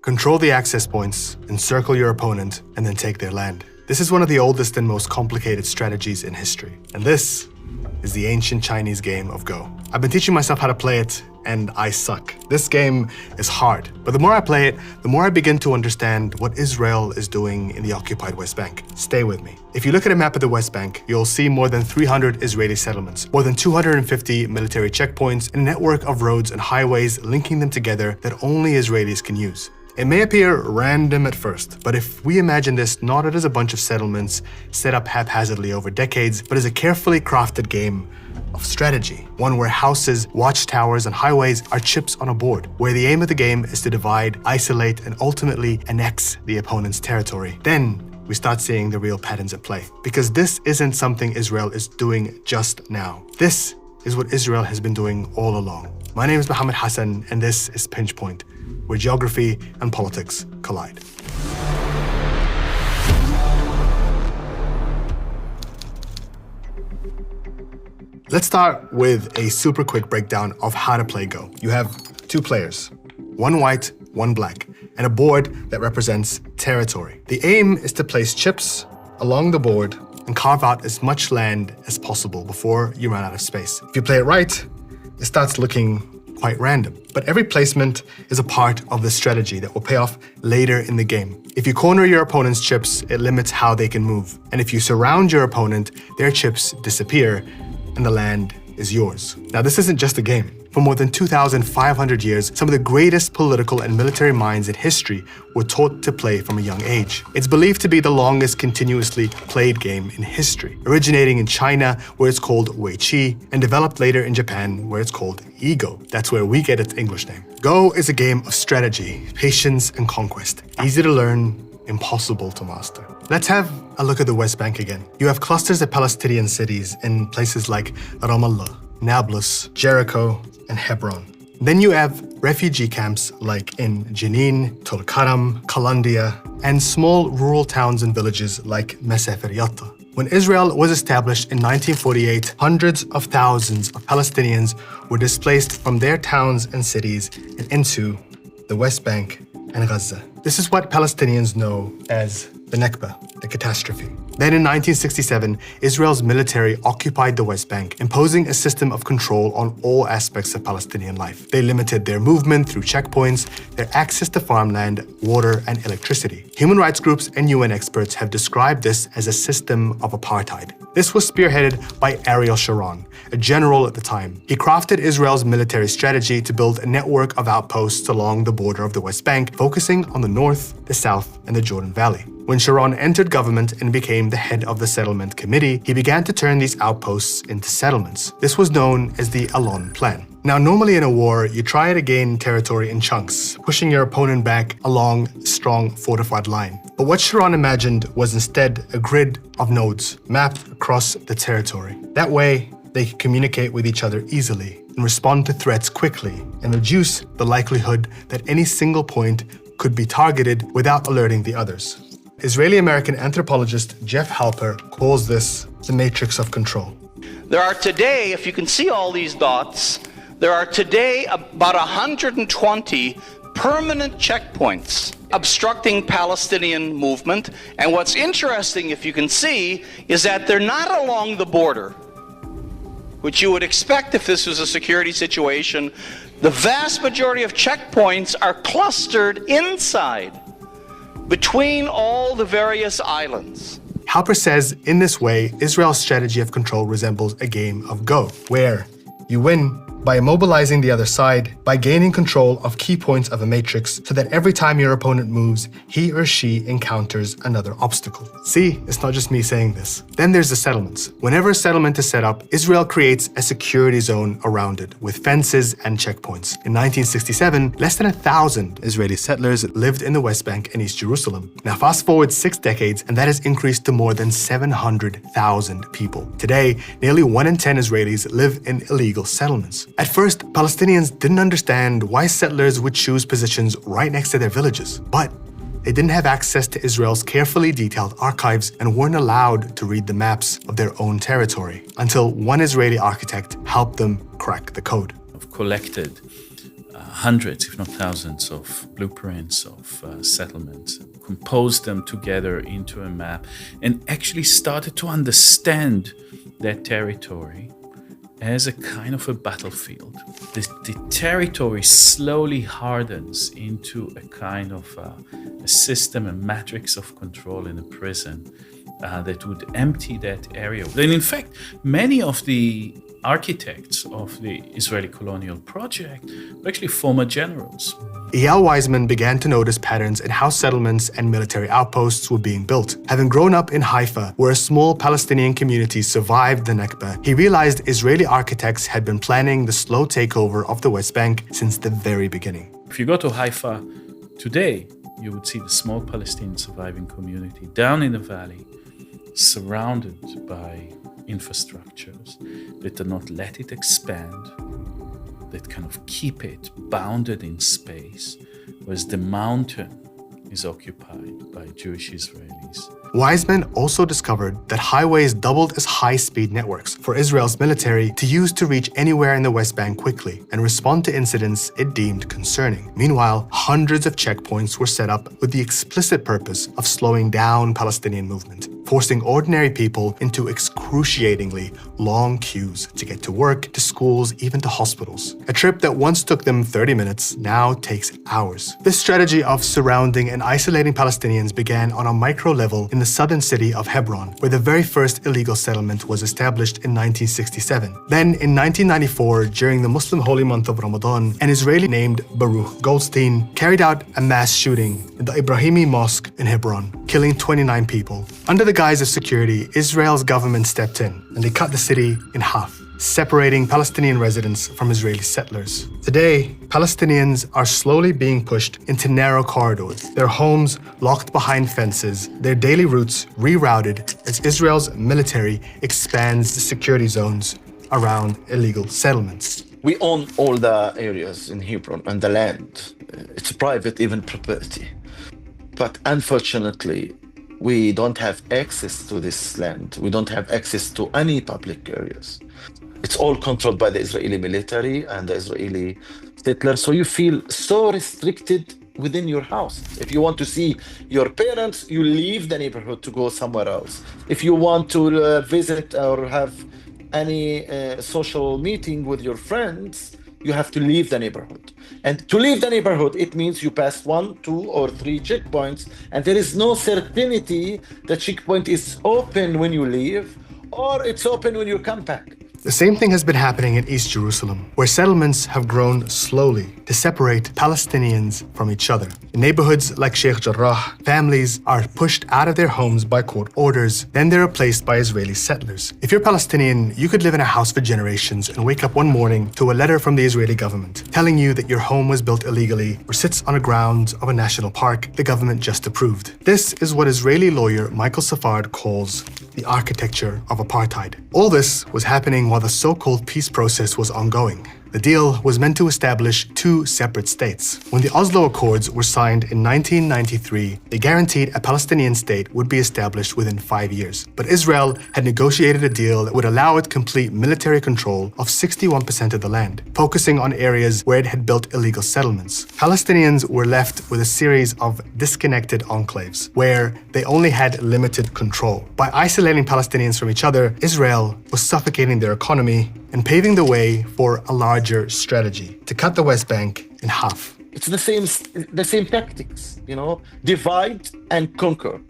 Control the access points, encircle your opponent, and then take their land. This is one of the oldest and most complicated strategies in history. And this is the ancient Chinese game of Go. I've been teaching myself how to play it, and I suck. This game is hard, but the more I play it, the more I begin to understand what Israel is doing in the occupied West Bank. Stay with me. If you look at a map of the West Bank, you'll see more than 300 Israeli settlements, more than 250 military checkpoints, and a network of roads and highways linking them together that only Israelis can use. It may appear random at first, but if we imagine this not as a bunch of settlements set up haphazardly over decades, but as a carefully crafted game of strategy, one where houses, watchtowers, and highways are chips on a board, where the aim of the game is to divide, isolate, and ultimately annex the opponent's territory, then we start seeing the real patterns at play. Because this isn't something Israel is doing just now. This is what Israel has been doing all along. My name is Mohamed Hassan, and this is Pinch Point, where geography and politics collide. Let's start with a super quick breakdown of how to play Go. You have two players, one white, one black, and a board that represents territory. The aim is to place chips along the board and carve out as much land as possible before you run out of space. If you play it right, it starts looking quite random. But every placement is a part of the strategy that will pay off later in the game. If you corner your opponent's chips, it limits how they can move. And if you surround your opponent, their chips disappear and the land is yours. Now, this isn't just a game. For more than 2,500 years, some of the greatest political and military minds in history were taught to play from a young age. It's believed to be the longest continuously played game in history, originating in China, where it's called Wei Qi, and developed later in Japan, where it's called Ego. That's where we get its English name. Go is a game of strategy, patience, and conquest. Easy to learn, impossible to master. Let's have a look at the West Bank again. You have clusters of Palestinian cities in places like Ramallah, Nablus, Jericho, and Hebron. Then you have refugee camps like in Jenin, Tulkarm, Kalandia, and small rural towns and villages like Mesefer Yatta. When Israel was established in 1948, hundreds of thousands of Palestinians were displaced from their towns and cities and into the West Bank and Gaza. This is what Palestinians know as the Nakba, the catastrophe. Then in 1967, Israel's military occupied the West Bank, imposing a system of control on all aspects of Palestinian life. They limited their movement through checkpoints, their access to farmland, water, and electricity. Human rights groups and UN experts have described this as a system of apartheid. This was spearheaded by Ariel Sharon, a general at the time. He crafted Israel's military strategy to build a network of outposts along the border of the West Bank, focusing on the north, the south, and the Jordan Valley. When Sharon entered government and became the head of the settlement committee, he began to turn these outposts into settlements. This was known as the Alon Plan. Now, normally in a war, you try to gain territory in chunks, pushing your opponent back along a strong fortified line. But what Sharon imagined was instead a grid of nodes mapped across the territory. That way, they could communicate with each other easily and respond to threats quickly and reduce the likelihood that any single point could be targeted without alerting the others. Israeli-American anthropologist Jeff Halper calls this the matrix of control. There are today, if you can see all these dots, there are today about 120 permanent checkpoints obstructing Palestinian movement. And what's interesting, if you can see, is that they're not along the border, which you would expect if this was a security situation. The vast majority of checkpoints are clustered inside, between all the various islands. Halper says, in this way, Israel's strategy of control resembles a game of Go, where you win by immobilizing the other side, by gaining control of key points of a matrix so that every time your opponent moves, he or she encounters another obstacle. See, it's not just me saying this. Then there's the settlements. Whenever a settlement is set up, Israel creates a security zone around it with fences and checkpoints. In 1967, less than 1,000 Israeli settlers lived in the West Bank and East Jerusalem. Now fast forward 6 decades and that has increased to more than 700,000 people. Today, nearly 1 in 10 Israelis live in illegal settlements. At first, Palestinians didn't understand why settlers would choose positions right next to their villages, but they didn't have access to Israel's carefully detailed archives and weren't allowed to read the maps of their own territory until one Israeli architect helped them crack the code. I've collected hundreds, if not thousands, of blueprints of settlements, composed them together into a map, and actually started to understand that territory as a kind of a battlefield. The territory slowly hardens into a kind of a system, a matrix of control in a prison that would empty that area. Then, in fact, many of the architects of the Israeli colonial project were actually former generals. Eyal Weizman began to notice patterns in how settlements and military outposts were being built. Having grown up in Haifa, where a small Palestinian community survived the Nakba, he realized Israeli architects had been planning the slow takeover of the West Bank since the very beginning. If you go to Haifa today, you would see the small Palestinian surviving community down in the valley, surrounded by infrastructures that do not let it expand, that kind of keep it bounded in space, whereas the mountain is occupied by Jewish Israelis. Weizman also discovered that highways doubled as high-speed networks for Israel's military to use to reach anywhere in the West Bank quickly and respond to incidents it deemed concerning. Meanwhile, hundreds of checkpoints were set up with the explicit purpose of slowing down Palestinian movement, forcing ordinary people into excruciatingly long queues to get to work, to schools, even to hospitals. A trip that once took them 30 minutes now takes hours. This strategy of surrounding and isolating Palestinians began on a micro level in the southern city of Hebron, where the very first illegal settlement was established in 1967. Then, in 1994, during the Muslim holy month of Ramadan, an Israeli named Baruch Goldstein carried out a mass shooting in the Ibrahimi Mosque in Hebron, killing 29 people. Under the guise of security, Israel's government stepped in, and they cut the city in half, separating Palestinian residents from Israeli settlers. Today, Palestinians are slowly being pushed into narrow corridors, their homes locked behind fences, their daily routes rerouted as Israel's military expands the security zones around illegal settlements. We own all the areas in Hebron and the land. It's private, even property. But unfortunately, we don't have access to this land. We don't have access to any public areas. It's all controlled by the Israeli military and the Israeli settlers. So you feel so restricted within your house. If you want to see your parents, you leave the neighborhood to go somewhere else. If you want to visit or have any social meeting with your friends, you have to leave the neighborhood. And to leave the neighborhood, it means you pass 1, 2, or 3 checkpoints, and there is no certainty the checkpoint is open when you leave, or it's open when you come back. The same thing has been happening in East Jerusalem, where settlements have grown slowly to separate Palestinians from each other. In neighborhoods like Sheikh Jarrah, families are pushed out of their homes by court orders, then they're replaced by Israeli settlers. If you're Palestinian, you could live in a house for generations and wake up one morning to a letter from the Israeli government telling you that your home was built illegally or sits on the grounds of a national park the government just approved. This is what Israeli lawyer Michael Safard calls the architecture of apartheid. All this was happening while the so-called peace process was ongoing. The deal was meant to establish 2 separate states. When the Oslo Accords were signed in 1993, they guaranteed a Palestinian state would be established within 5 years. But Israel had negotiated a deal that would allow it complete military control of 61% of the land, focusing on areas where it had built illegal settlements. Palestinians were left with a series of disconnected enclaves, where they only had limited control. By isolating Palestinians from each other, Israel was suffocating their economy and paving the way for a larger strategy to cut the West Bank in half. It's the same tactics, divide and conquer.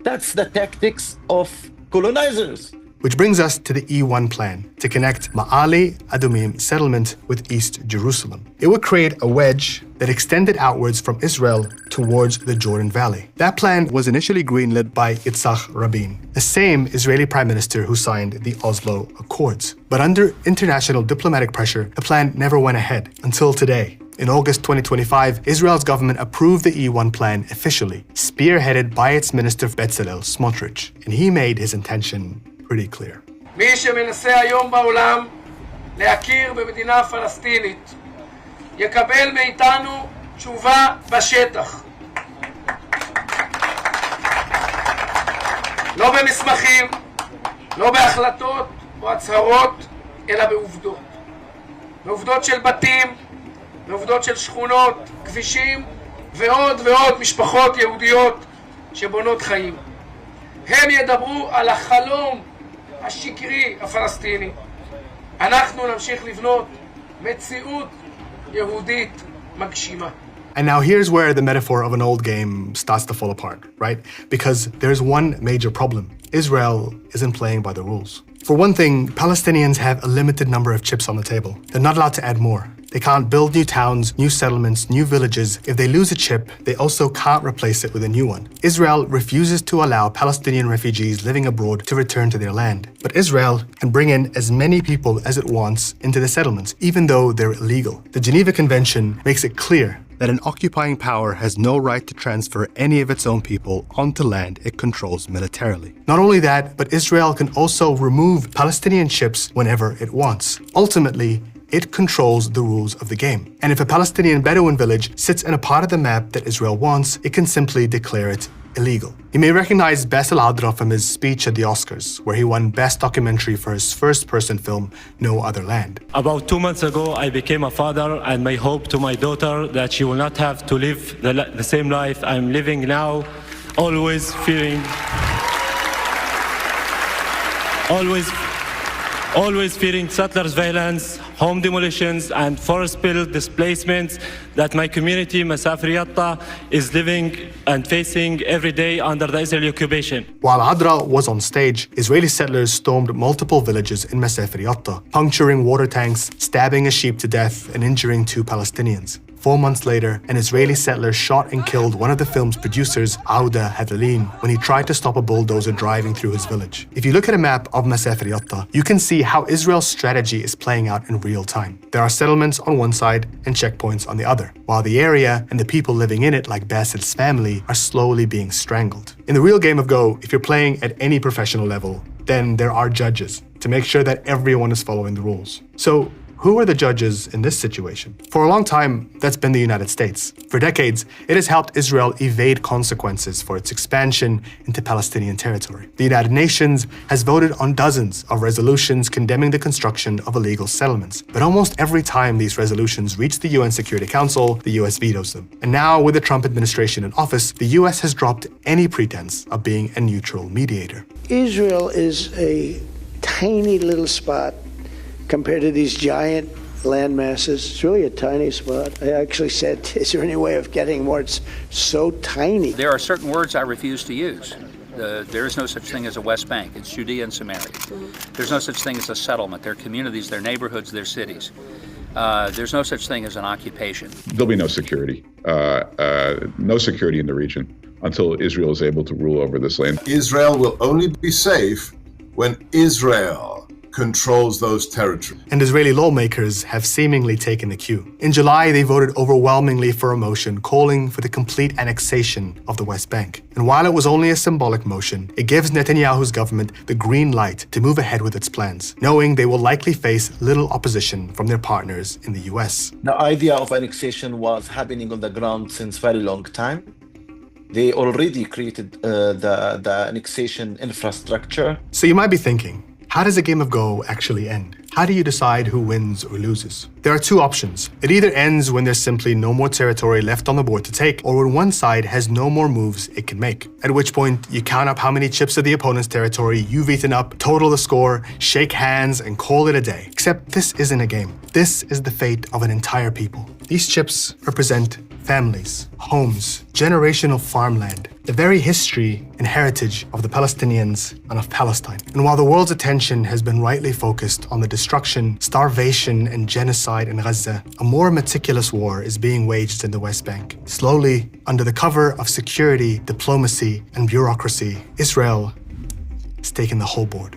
That's the tactics of colonizers. Which brings us to the E1 plan to connect Ma'ale Adumim settlement with East Jerusalem. It would create a wedge that extended outwards from Israel towards the Jordan Valley. That plan was initially greenlit by Yitzhak Rabin, the same Israeli prime minister who signed the Oslo Accords. But under international diplomatic pressure, the plan never went ahead until today. In August 2025, Israel's government approved the E1 plan officially, spearheaded by its minister Bezalel Smotrich, and he made his intention pretty clear. מי שמנסה היום בעולם להכיר במדינה פלסטינית יקבל מאיתנו תשובה בשטח. לא במסמכים, לא בהחלטות או הצהרות, אלא בעובדות. בעובדות של בתים, ועובדות של שכונות, כבישים ועוד ועוד משפחות יהודיות שבונות חיים. הם ידברו על החלום השקרי הפלסטיני. אנחנו נמשיך לבנות מציאות יהודית מגשימה. And now here's where the metaphor of an old game starts to fall apart, right? Because there's one major problem. Israel isn't playing by the rules. For one thing, Palestinians have a limited number of chips on the table. They're not allowed to add more. They can't build new towns, new settlements, new villages. If they lose a chip, they also can't replace it with a new one. Israel refuses to allow Palestinian refugees living abroad to return to their land. But Israel can bring in as many people as it wants into the settlements, even though they're illegal. The Geneva Convention makes it clear that an occupying power has no right to transfer any of its own people onto land it controls militarily. Not only that, but Israel can also remove Palestinian ships whenever it wants. Ultimately, it controls the rules of the game. And if a Palestinian Bedouin village sits in a part of the map that Israel wants, it can simply declare it illegal. You may recognize Bassel Adra from his speech at the Oscars, where he won Best Documentary for his first-person film, No Other Land. About 2 months ago, I became a father, and my hope to my daughter that she will not have to live the same life I'm living now, always fearing settlers' violence, home demolitions, and forest-built displacements that my community, Masafir Yatta, is living and facing every day under the Israeli occupation. While Adra was on stage, Israeli settlers stormed multiple villages in Masafir Yatta, puncturing water tanks, stabbing a sheep to death, and injuring 2 Palestinians. 4 months later, an Israeli settler shot and killed one of the film's producers, Auda Hadalin, when he tried to stop a bulldozer driving through his village. If you look at a map of Masafir Yatta, you can see how Israel's strategy is playing out in real time. There are settlements on one side and checkpoints on the other, while the area and the people living in it, like Bassil's family, are slowly being strangled. In the real game of Go, if you're playing at any professional level, then there are judges to make sure that everyone is following the rules. So, who are the judges in this situation? For a long time, that's been the United States. For decades, it has helped Israel evade consequences for its expansion into Palestinian territory. The United Nations has voted on dozens of resolutions condemning the construction of illegal settlements. But almost every time these resolutions reach the UN Security Council, the US vetoes them. And now, with the Trump administration in office, the US has dropped any pretense of being a neutral mediator. Israel is a tiny little spot compared to these giant land masses. It's really a tiny spot. I actually said, is there any way of getting more? It's so tiny. There are certain words I refuse to use. There is no such thing as a West Bank. It's Judea and Samaria. There's no such thing as a settlement. They're communities, they're neighborhoods, they're cities. There's no such thing as an occupation. There'll be no security. No security in the region until Israel is able to rule over this land. Israel will only be safe when Israel controls those territories. And Israeli lawmakers have seemingly taken the cue. In July, they voted overwhelmingly for a motion calling for the complete annexation of the West Bank. And while it was only a symbolic motion, it gives Netanyahu's government the green light to move ahead with its plans, knowing they will likely face little opposition from their partners in the US. The idea of annexation was happening on the ground since very long time. They already created the annexation infrastructure. So you might be thinking, how does a game of Go actually end? How do you decide who wins or loses? There are 2 options. It either ends when there's simply no more territory left on the board to take, or when one side has no more moves it can make. At which point, you count up how many chips of the opponent's territory you've eaten up, total the score, shake hands, and call it a day. Except this isn't a game. This is the fate of an entire people. These chips represent families, homes, generational farmland, the very history and heritage of the Palestinians and of Palestine. And while the world's attention has been rightly focused on the destruction, starvation, and genocide in Gaza, a more meticulous war is being waged in the West Bank. Slowly, under the cover of security, diplomacy, and bureaucracy, Israel has taken the whole board.